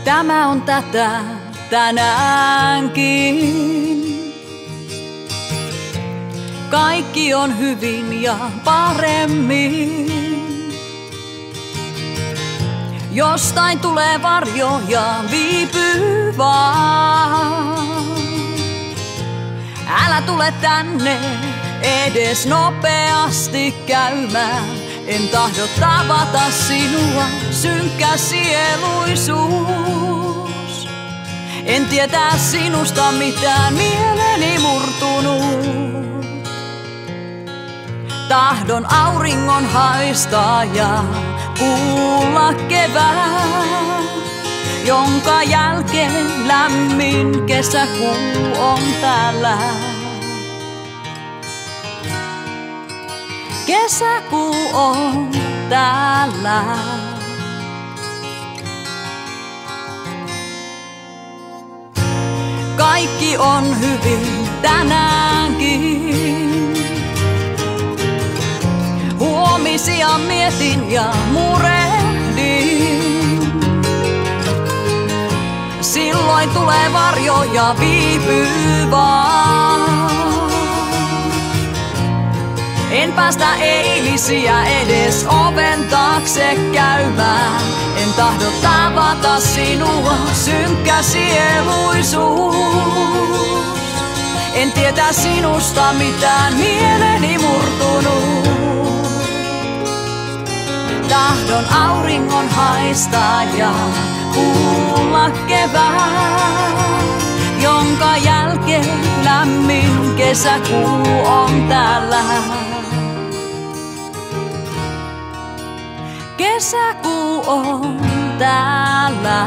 Tämä on tätä tänäänkin. Kaikki on hyvin ja paremmin. Jostain tulee varjo ja viipyy vaan. Älä tule tänne edes nopeasti käymään. En tahdo tavata sinua, synkkä sieluisuus. En tietää sinusta mitään, mieleni murtunut. Tahdon auringon haistaa ja kuulla kevään, jonka jälkeen lämmin kesäkuu on täällä. Kesäkuu on täällä. Kaikki on hyvin tänäänkin. Huomisia mietin ja murehdin. Silloin tulee varjo ja viipyy vaan. En päästä eilisiä edes oven taakse käymään. En tahdo tavata sinua, synkkä sieluisuus. En tietää sinusta mitään, mieleni murtunut. Tahdon auringon haistaa ja kuulla kevään, jonka jälkeen lämmin kesäkuu on täällä. Kesäkuu on täällä.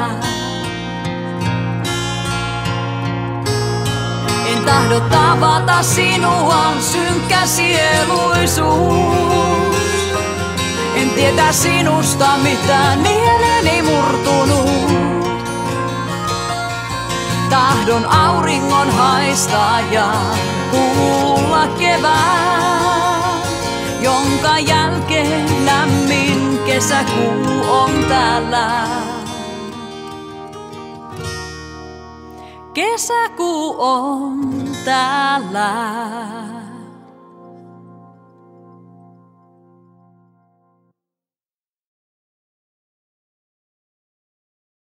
En tahdo tavata sinua, synkkä sieluisuus. En tietää sinusta mitään, mieleni murtunut. Tahdon auringon haistaa ja kuulla kevään, jonka jälkeen lämmin kesäkuu on täällä. Kesäkuu on täällä.